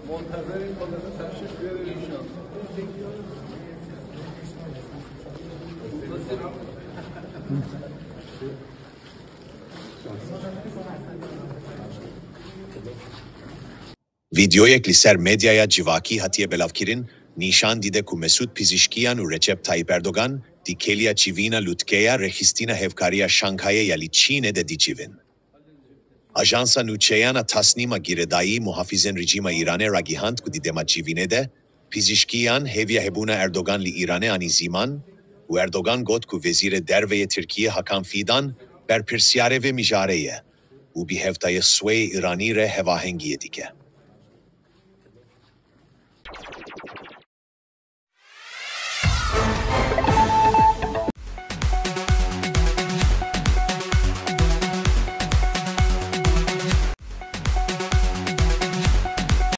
منتظریم خلاصه تشریف بیارید انشاءالله. Videoyek li ser medyaya civaki hatiye belavkirin, nişan dide ku Mesut Pizishkian u Recep Tayyip Erdogan, di Kelia Çivina Lutkeya Rehistina Hevkariya Şanghay'a yali Çin'e de dicivin. Ajansa Nuçeyana Tasnima Giredai Muhafizin Rejima İran'e ragihant ku di dema Çivine de, Pizishkian hevya hebuna Erdogan li İran'e ani ziman, u Erdogan got ku vezire derveye Türkiye Hakan Fidan, ber pirsyare ve mijareye, u bi hevtaya sway İrani re hevahengiye dike.